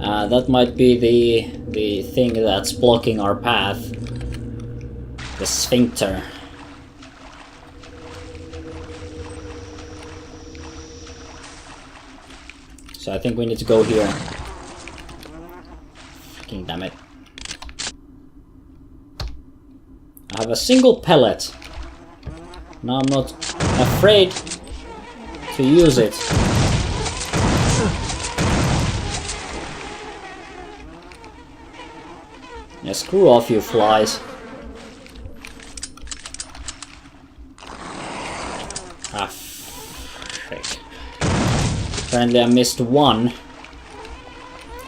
That might be the thing that's blocking our path. The sphincter. So I think we need to go here. Fucking damn it. I have a single pellet. Now I'm not afraid to use it. Yeah, screw off, you flies. Ah, frick. Apparently I missed one.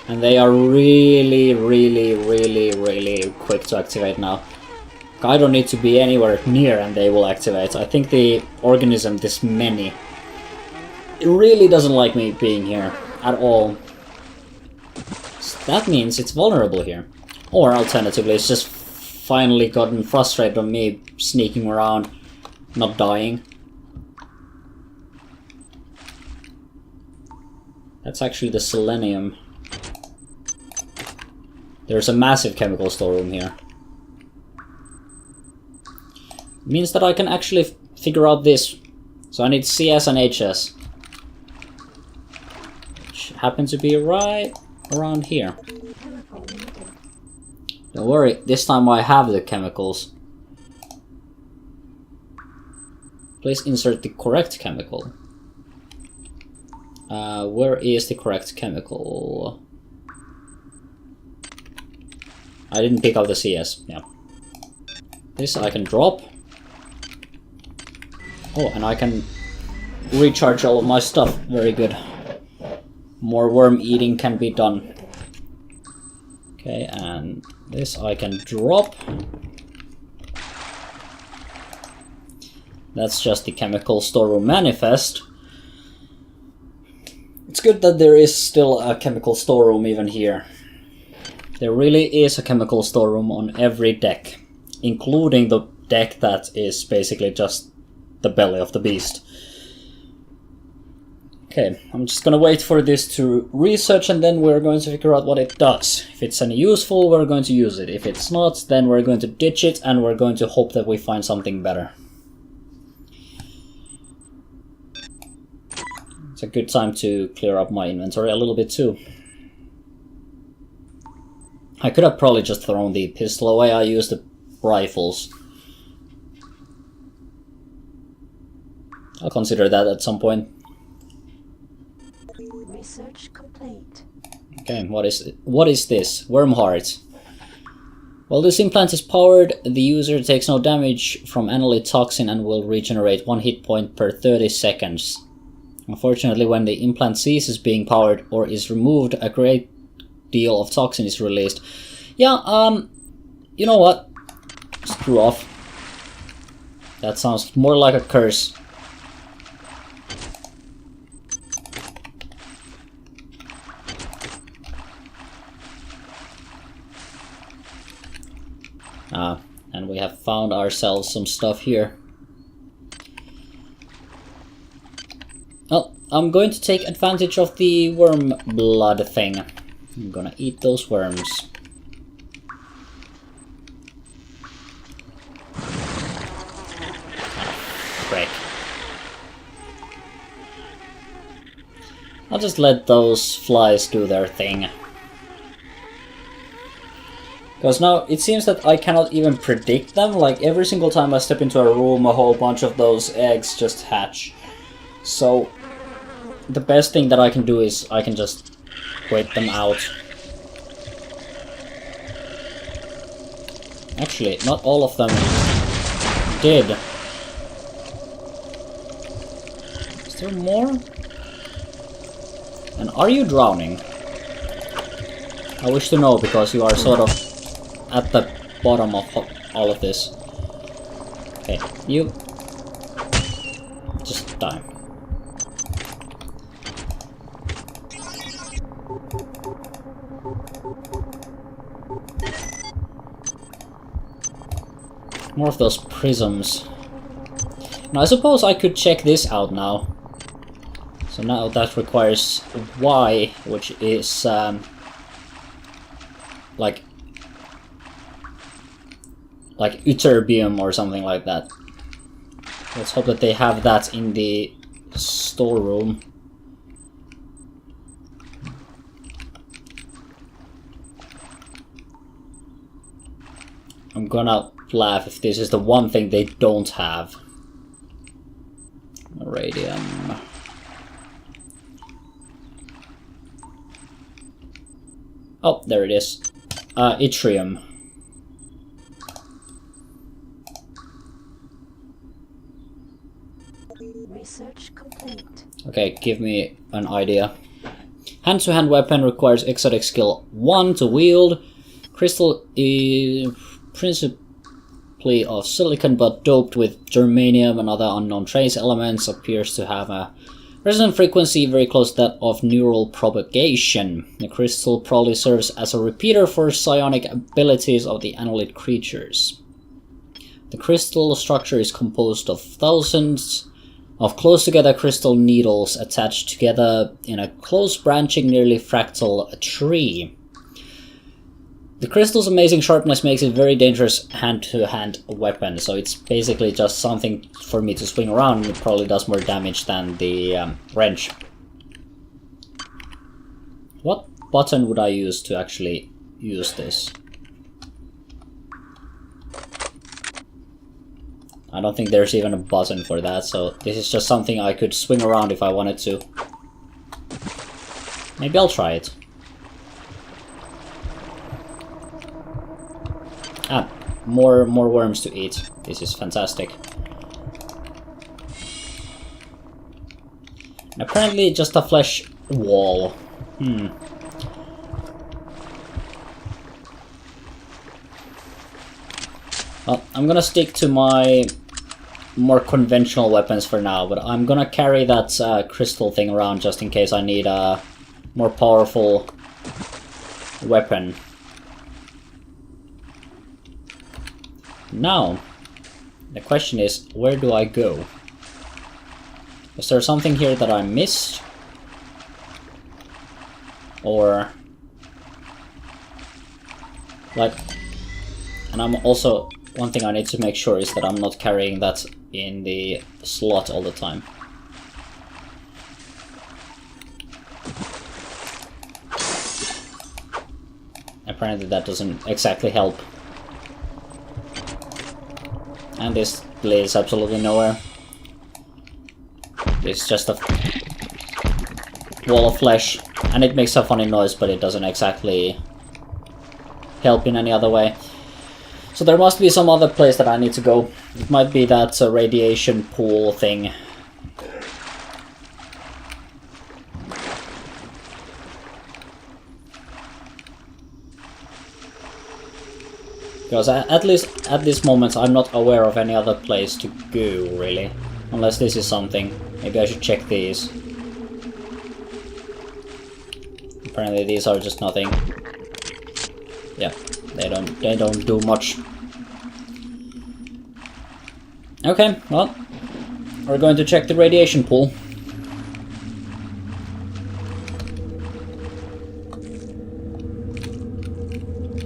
And they are really quick to activate now. I don't need to be anywhere near and they will activate. I think the organism, this many, it really doesn't like me being here at all. So that means it's vulnerable here. Or alternatively, it's just finally gotten frustrated on me sneaking around, not dying. That's actually the selenium. There's a massive chemical storeroom here. Means that I can actually figure out this. So I need CS and HS. Which happen to be right around here. Don't worry, this time I have the chemicals. Please insert the correct chemical. Where is the correct chemical? I didn't pick up the CS, yeah. This I can drop. Oh, and I can recharge all of my stuff. Very good. More worm eating can be done. Okay, and this I can drop. That's just the chemical storeroom manifest. It's good that there is still a chemical storeroom even here. There really is a chemical storeroom on every deck, including the deck that is basically just the belly of the beast. Okay, I'm just gonna wait for this to research and then we're going to figure out what it does. If it's any useful, we're going to use it. If it's not, then we're going to ditch it and we're going to hope that we find something better. It's a good time to clear up my inventory a little bit too. I could have probably just thrown the pistol away. I used the rifles. I'll consider that at some point. Research complete. Okay, what is this? Worm heart. While this implant is powered, the user takes no damage from analyte toxin and will regenerate 1 hit point per 30 seconds. Unfortunately, when the implant ceases being powered or is removed, a great deal of toxin is released. Yeah, you know what? Screw off. That sounds more like a curse. And we have found ourselves some stuff here. Well, I'm going to take advantage of the worm blood thing. I'm gonna eat those worms. Frick. I'll just let those flies do their thing. Because now it seems that I cannot even predict them. Like every single time I step into a room, a whole bunch of those eggs just hatch. So the best thing that I can do is I can just wait them out. Actually, not all of them did. Is there more? And are you drowning? I wish to know because you are sort of at the bottom of all of this. Okay, you just die. More of those prisms. Now I suppose I could check this out now. So now that requires Y, which is like ytterbium or something like that. Let's hope that they have that in the storeroom. I'm gonna laugh if this is the one thing they don't have. Radium. Oh, there it is. Yttrium. Research complete. Okay, give me an idea. Hand-to-hand weapon requires exotic skill 1 to wield. Crystal is principally of silicon but doped with germanium and other unknown trace elements. Appears to have a resonant frequency very close to that of neural propagation. The crystal probably serves as a repeater for psionic abilities of the annelid creatures. The crystal structure is composed of thousands of close-together crystal needles attached together in a close branching, nearly fractal tree. The crystal's amazing sharpness makes it a very dangerous hand-to-hand weapon, so it's basically just something for me to swing around, and it probably does more damage than the wrench. What button would I use to actually use this? I don't think there's even a button for that, so this is just something I could swing around if I wanted to. Maybe I'll try it. Ah, more worms to eat. This is fantastic. And apparently just a flesh wall. Well, I'm gonna stick to my more conventional weapons for now, but I'm gonna carry that crystal thing around just in case I need a more powerful weapon. Now, the question is, where do I go? Is there something here that I missed? Or... like... and I'm also... one thing I need to make sure is that I'm not carrying that in the slot all the time. Apparently that doesn't exactly help. And this leads absolutely nowhere. It's just a wall of flesh, and it makes a funny noise, but it doesn't exactly help in any other way. So there must be some other place that I need to go. It might be that radiation pool thing. Because at least at this moment I'm not aware of any other place to go, really. Unless this is something. Maybe I should check these. Apparently these are just nothing. Yeah, they don't do much. Okay, well, we're going to check the radiation pool.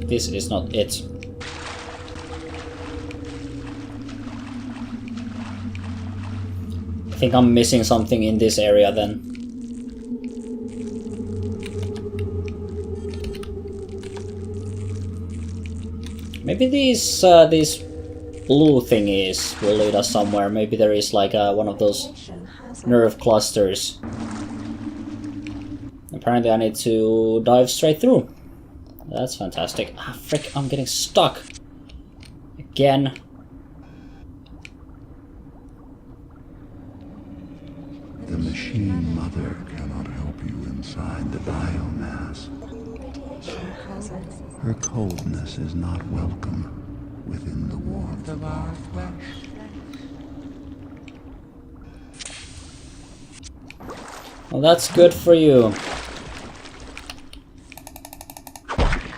This is not it. I think I'm missing something in this area then. Maybe these blue thingies will lead us somewhere. Maybe there is like one of those nerve clusters. Apparently I need to dive straight through. That's fantastic. Ah, frick, I'm getting stuck. Again. The machine mother cannot help you inside the biomass. Her coldness is not welcome within the warmth of our flesh. Well, that's good for you.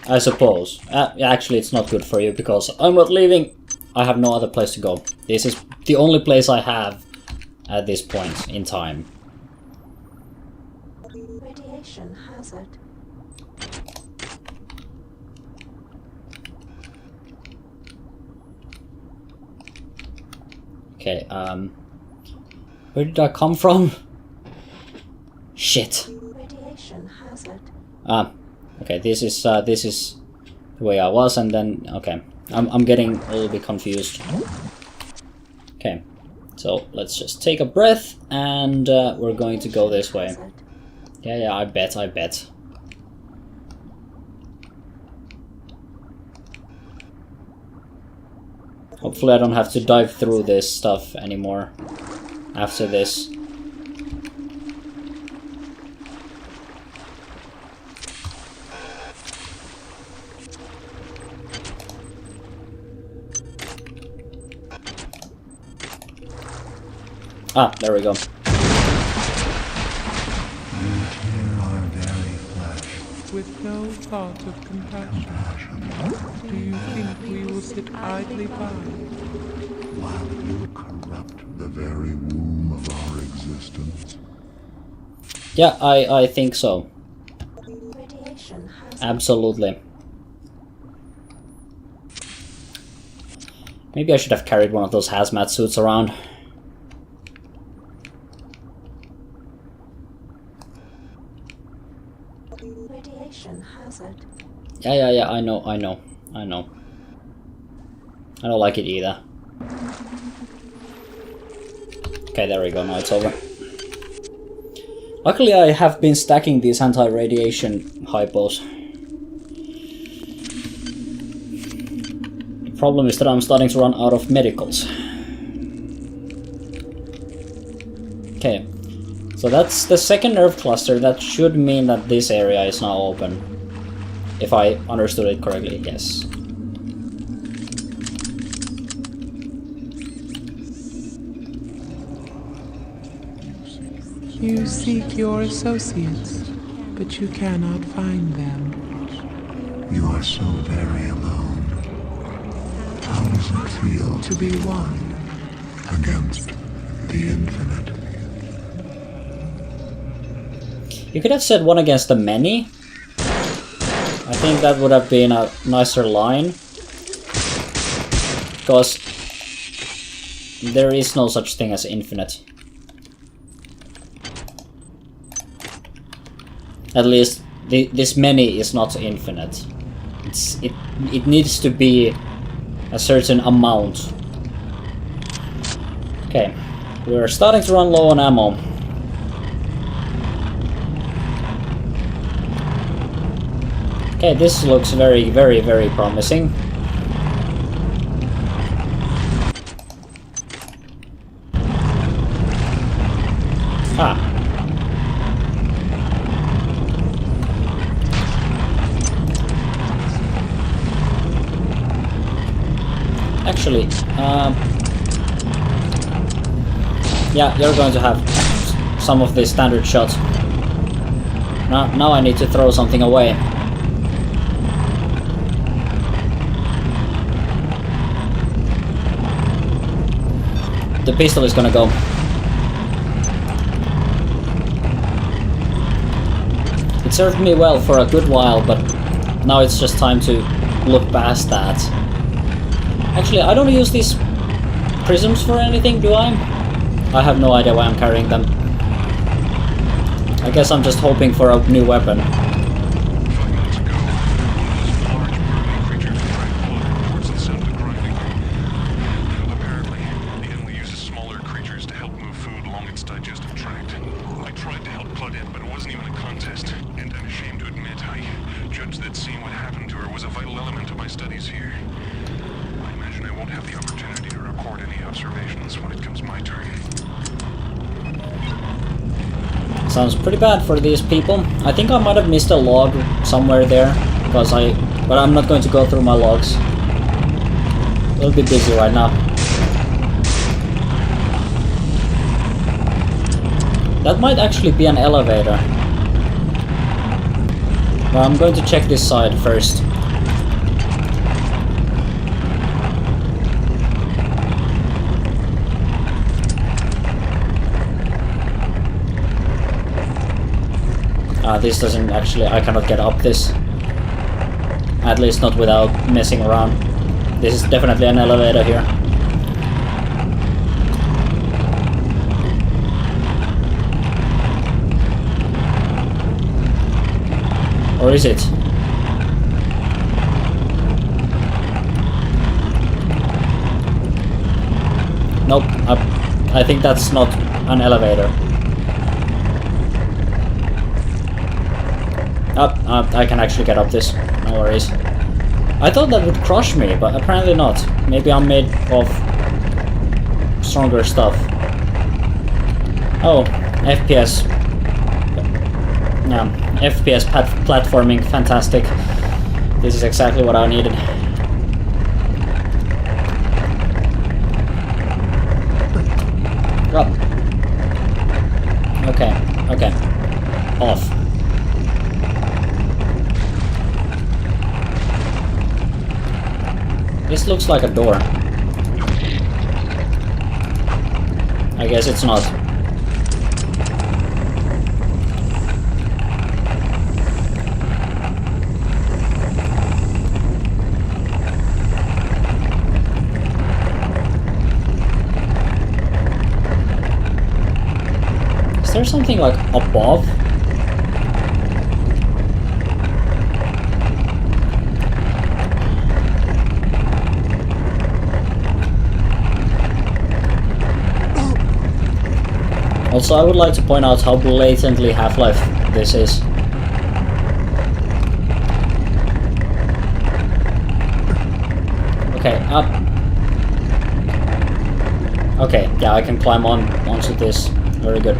I suppose. Actually, it's not good for you because I'm not leaving. I have no other place to go. This is the only place I have at this point in time. Radiation hazard. Okay, where did I come from? Shit. Radiation hazard. Okay, this is the way I was, and then okay, I'm getting a little bit confused. Okay, so let's just take a breath, and we're going to go this way. Yeah, I bet. Hopefully I don't have to dive through this stuff anymore after this. Ah, there we go. You tear our very flesh. With no thought of compassion, do you think we will sit idly by? While you corrupt the very womb of our existence. Yeah, I think so. Radiation hazard. Absolutely. Maybe I should have carried one of those hazmat suits around. Radiation hazard. Yeah, I know. I don't like it either. Okay, there we go, now it's over. Luckily I have been stacking these anti-radiation hypos. The problem is that I'm starting to run out of medicals. Okay, so that's the second nerve cluster. That should mean that this area is now open. If I understood it correctly, yes. You seek your associates, but you cannot find them. You are so very alone. How does it feel To be one, against the infinite? You could have said one against the many. I think that would have been a nicer line. Because there is no such thing as infinite. At least this many is not infinite. It needs to be a certain amount. Okay, we're starting to run low on ammo. Okay, this looks very promising. Ah. Actually, yeah, you're going to have some of these standard shots. Now I need to throw something away. The pistol is gonna go. It served me well for a good while, but now it's just time to look past that. Actually, I don't use these prisms for anything, do I? I have no idea why I'm carrying them. I guess I'm just hoping for a new weapon. Sounds pretty bad for these people. I think I might have missed a log somewhere there, but I'm not going to go through my logs. We'll be busy right now. That might actually be an elevator. But I'm going to check this side first. This doesn't actually, I cannot get up this. At least not without messing around. This is definitely an elevator here. Or is it? Nope, I think that's not an elevator. I can actually get up this, no worries. I thought that would crush me, but apparently not. Maybe I'm made of stronger stuff. Oh, FPS. Yeah, FPS platforming, fantastic. This is exactly what I needed. Up. Okay, okay. Off. This looks like a door. I guess it's not. Is there something like above? Also, I would like to point out how blatantly Half-Life this is. Okay, up. Okay, yeah, I can climb onto this. Very good.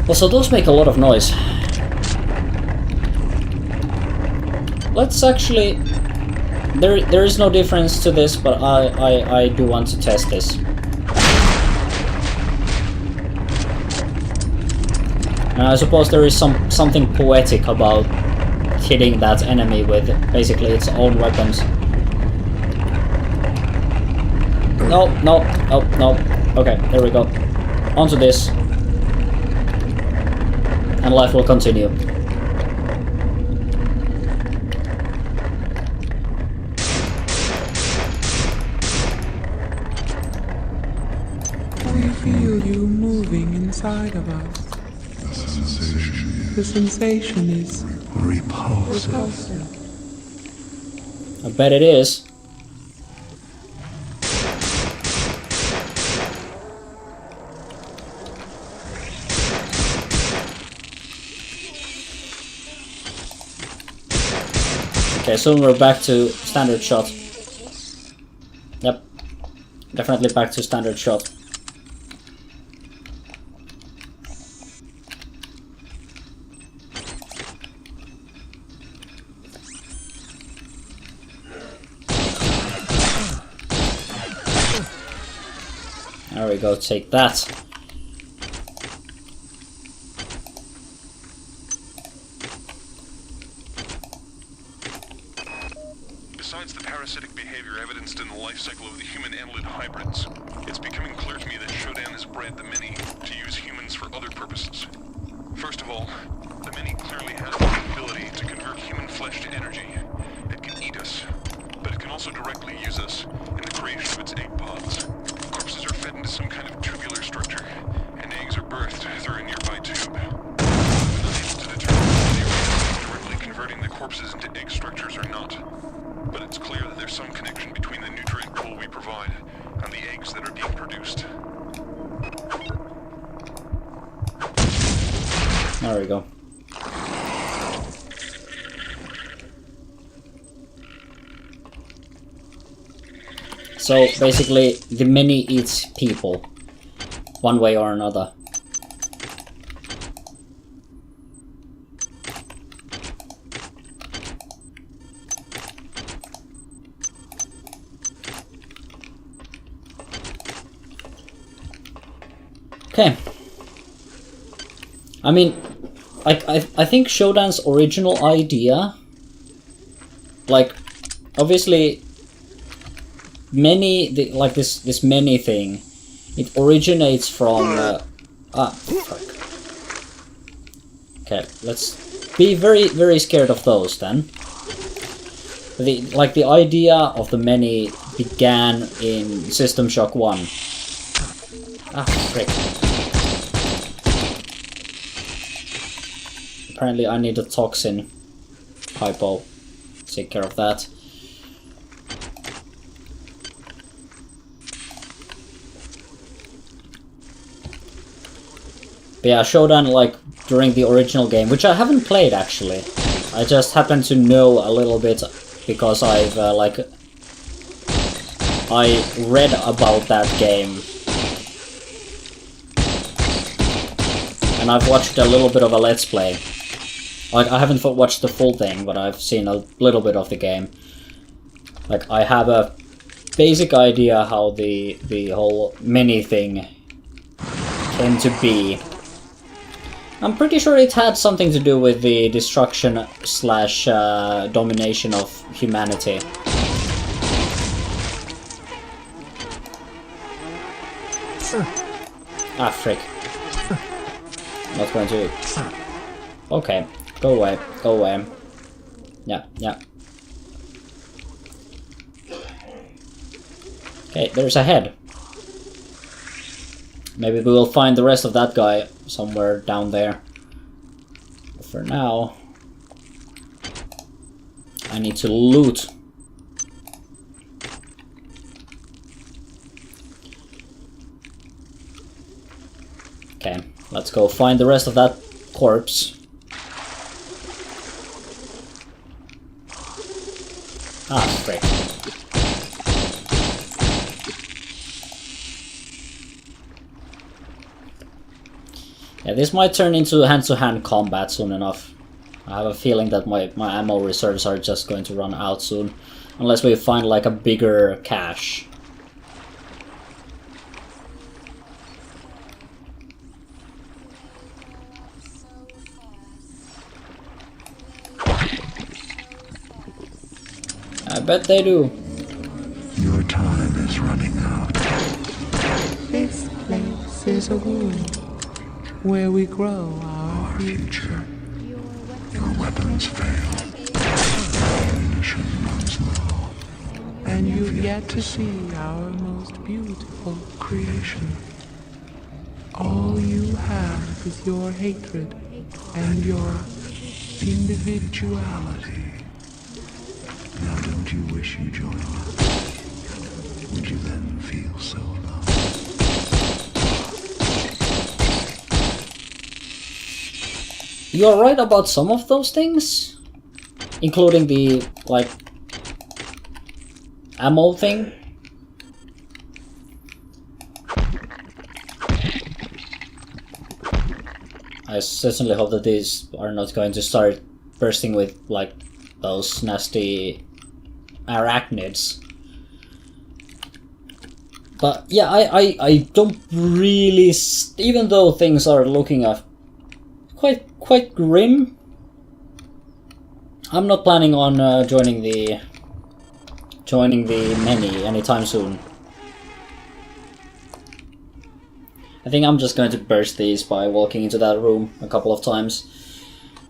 Also, those make a lot of noise. Let's actually... There is no difference to this, but I do want to test this. And I suppose there is something poetic about hitting that enemy with basically its own weapons. No, no, no, no. Okay, there we go. Onto this. And life will continue. We feel you moving inside of us. The sensation is repulsive. I bet it is. Okay, soon we're back to standard shot. Yep. Definitely back to standard shot. There we go, take that. Besides the parasitic behavior evidenced in the life cycle of the human annelid hybrids, it's becoming clear to me that Shodan has bred the many to use humans for other purposes. First of all, the many clearly has the ability to convert human flesh to energy. It can eat us, but it can also directly use us in the creation of its egg pods. Corpses are fed into some kind of tubular structure, and eggs are birthed through a nearby tube. I'm unable to determine if they are directly converting the corpses into egg structures or not, but it's clear that there's some connection between the nutrient pool we provide and the eggs that are being produced. There we go. So basically, the many eats people, one way or another. Okay. I mean, I think Shodan's original idea, like, obviously, this many thing, it originates from fuck. Okay, let's be very scared of those then. The idea of the many began in System Shock 1. Ah, frick. apparently I need a toxin hypo. Take care of that. But yeah, Shodan, like, during the original game, which I haven't played actually. I just happen to know a little bit because I've, I read about that game. And I've watched a little bit of a Let's Play. Like, I haven't watched the full thing, but I've seen a little bit of the game. Like, I have a basic idea how the whole mini thing came to be. I'm pretty sure it had something to do with the destruction slash domination of humanity. Ah, frick. Not going to... Okay, go away, go away. Yeah, yeah. Okay, there's a head. Maybe we will find the rest of that guy somewhere down there. But for now, I need to loot. Okay, let's go find the rest of that corpse. Ah, frick. Yeah, this might turn into hand-to-hand combat soon enough. I have a feeling that my ammo reserves are just going to run out soon. Unless we find like a bigger cache. I bet they do. Your time is running out. This place is a womb where we grow our future. Your weapons fail. Ammunition runs low. And you've yet to see our most beautiful creation. All you have is your hatred and your individuality. Now don't you wish you joined us? Would you then feel so alone? You're right about some of those things, including the, like, ammo thing. I certainly hope that these are not going to start bursting with, like, those nasty arachnids. But yeah, I don't really, even though things are looking quite grim, I'm not planning on joining the many anytime soon. I think I'm just going to burst these by walking into that room a couple of times.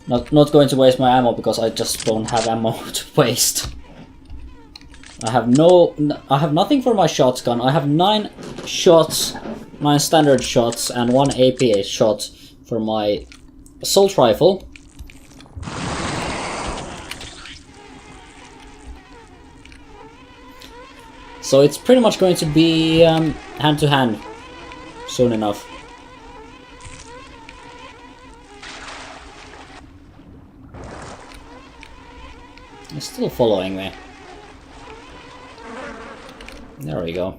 Not going to waste my ammo because I just don't have ammo to waste. I have nothing for my shotgun. I have 9 shots, 9 standard shots, and 1 APA shot for my assault rifle. So it's pretty much going to be hand to hand soon enough. It's still following me. There we go.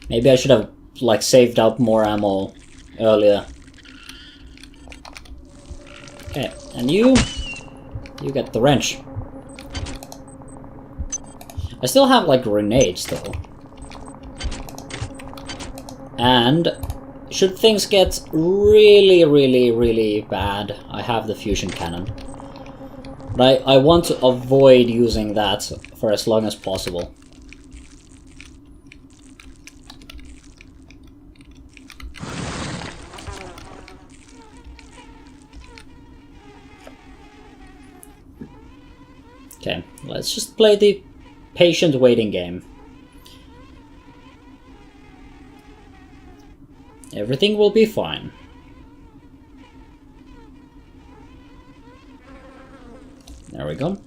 Maybe I should have, like, saved up more ammo earlier. Okay, and you get the wrench. I still have, like, grenades though. And should things get really bad, I have the fusion cannon. But I want to avoid using that for as long as possible. Okay, let's just play the patient waiting game. Everything will be fine. There we go.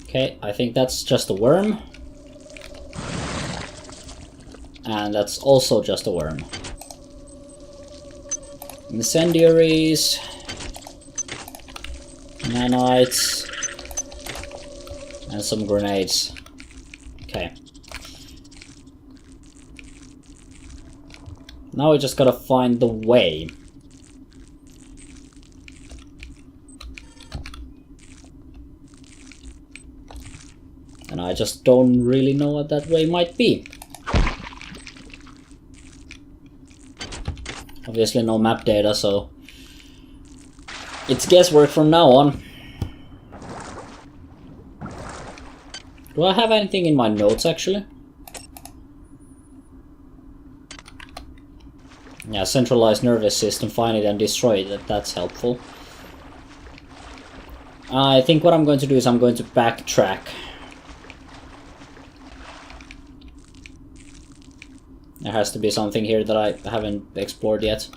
Okay, I think that's just a worm. And that's also just a worm. Incendiaries. Nanites. And some grenades. Okay. Now we just gotta find the way. And I just don't really know what that way might be. Obviously no map data, so it's guesswork from now on. Do I have anything in my notes actually? Yeah, centralized nervous system, find it and destroy it, that's helpful. I think what I'm going to do is I'm going to backtrack. There has to be something here that I haven't explored yet.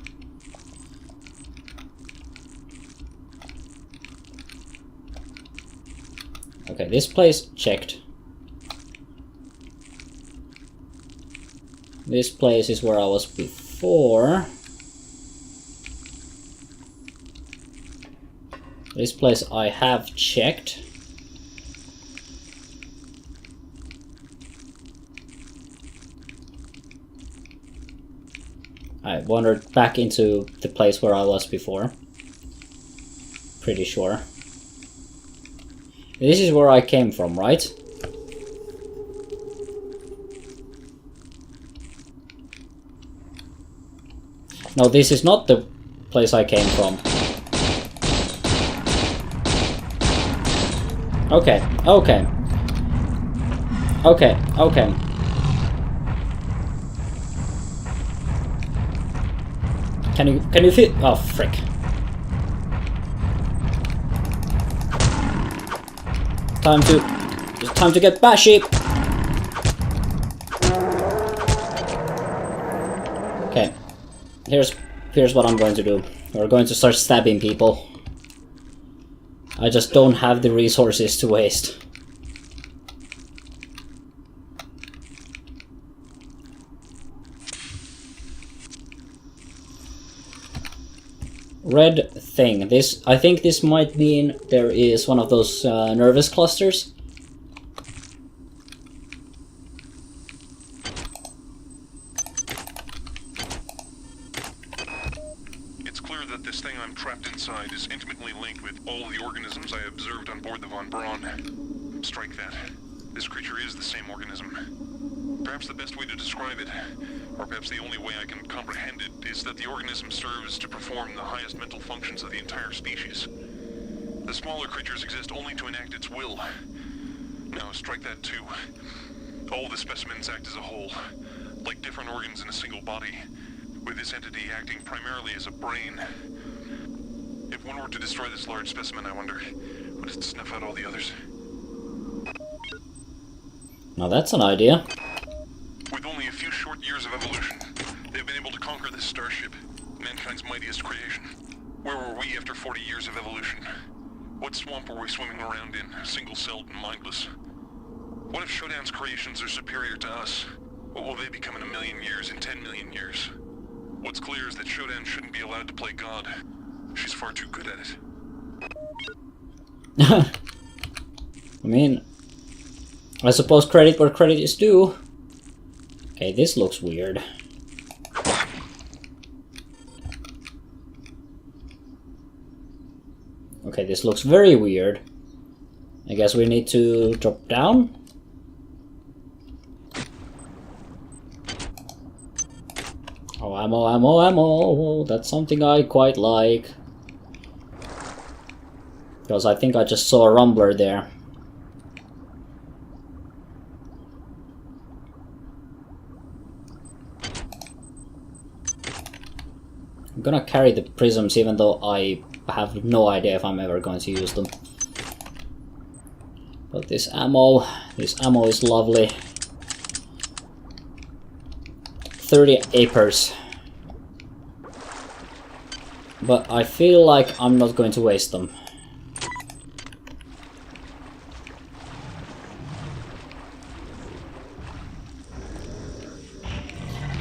Okay, this place checked. This place is where I was before. This place I have checked. I wandered back into the place where I was before. Pretty sure. This is where I came from, right? No, this is not the place I came from. Okay, okay. Okay, okay. Can you fit? Oh, frick. Time to get bashy. Okay. Here's what I'm going to do. We're going to start stabbing people. I just don't have the resources to waste. Red thing. This, I think this might mean there is one of those nervous clusters. It's clear that this thing I'm trapped inside is intimately linked with all the organisms I observed on board the Von Braun. Strike that. This creature is the same organism. Perhaps the best way to describe it, or perhaps the only way I can comprehend it, is that the organism serves to perform the highest mental functions of the entire species. The smaller creatures exist only to enact its will. Now, strike that too. All the specimens act as a whole, like different organs in a single body, with this entity acting primarily as a brain. If one were to destroy this large specimen, I wonder, would it snuff out all the others? Now that's an idea. With only a few short years of evolution, they've been able to conquer this starship, mankind's mightiest creation. Where were we after 40 years of evolution? What swamp were we swimming around in, single-celled and mindless? What if Shodan's creations are superior to us? What will they become in 1 million years, in 10 million years? What's clear is that Shodan shouldn't be allowed to play God. She's far too good at it. I mean, I suppose credit where credit is due. Okay, this looks weird. Okay, this looks very weird. I guess we need to drop down. Oh, ammo, ammo, ammo. That's something I quite like. Because I think I just saw a rumbler there. I'm gonna carry the prisms even though I have no idea if I'm ever going to use them. But this ammo is lovely. 30 acres. But I feel like I'm not going to waste them.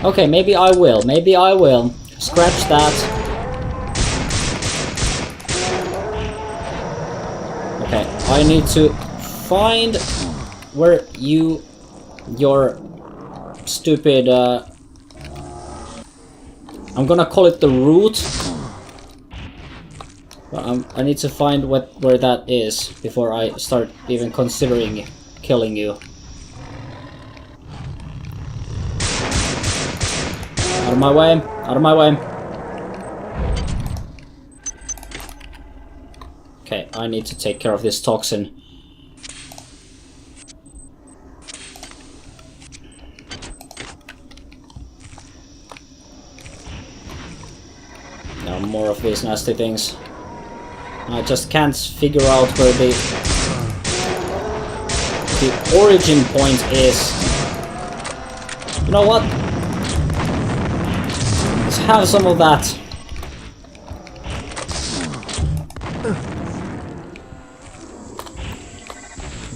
Okay, maybe I will. Maybe I will. Scratch that. Okay, I need to find where your stupid, I'm gonna call it the root. But I need to find where that is before I start even considering killing you. Out of my way, out of my way. Okay, I need to take care of this toxin. Now more of these nasty things. I just can't figure out where the origin point is. You know what? Let's have some of that.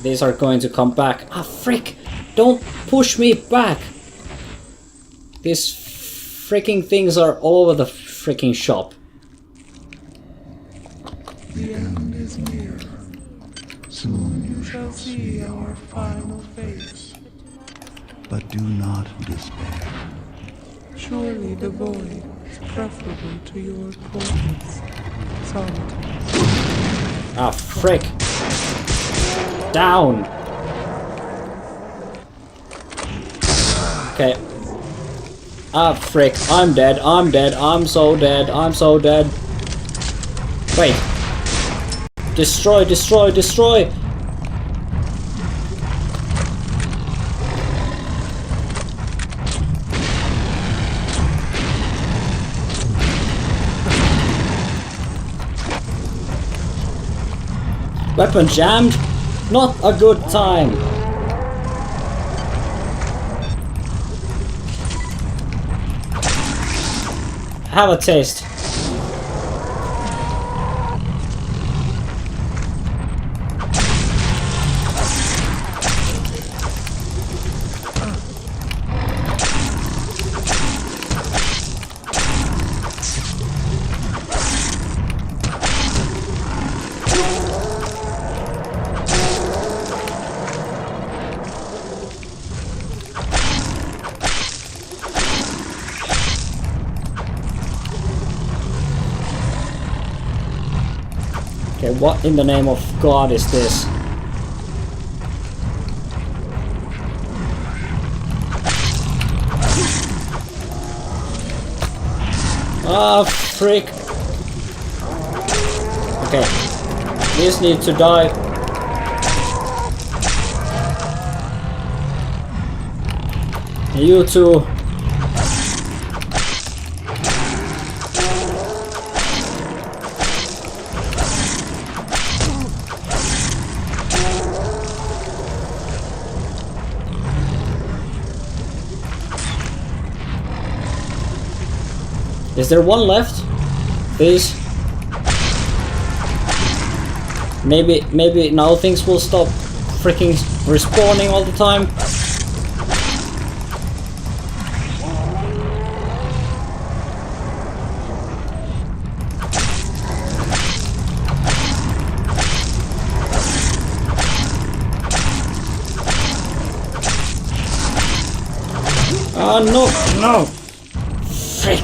These are going to come back. Ah, frick! Don't push me back! These freaking things are all over the freaking shop. The end is near. Soon you shall see our final face. But do not despair. Surely the void is preferable to your torments. Solitude. Ah, frick! Down! Okay. Ah, frick. I'm dead. I'm dead. I'm so dead. I'm so dead. Wait. Destroy, destroy, destroy! Weapon jammed? Not a good time. Have a taste. Okay, what in the name of God is this? Ah, frick! Okay, these need to die. You too. Is there one left? Please? Maybe now things will stop freaking respawning all the time. Oh no, no! Frick!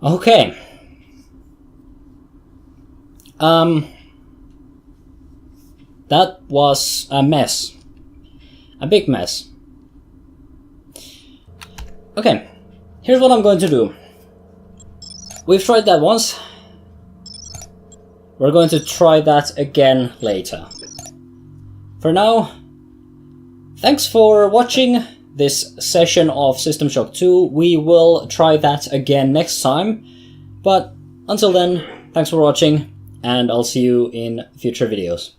Okay. That was a mess. A big mess. Okay. Here's what I'm going to do. We've tried that once. We're going to try that again later. For now, thanks for watching this session of System Shock 2. We will try that again next time, but Until then, thanks for watching, and I'll see you in future videos.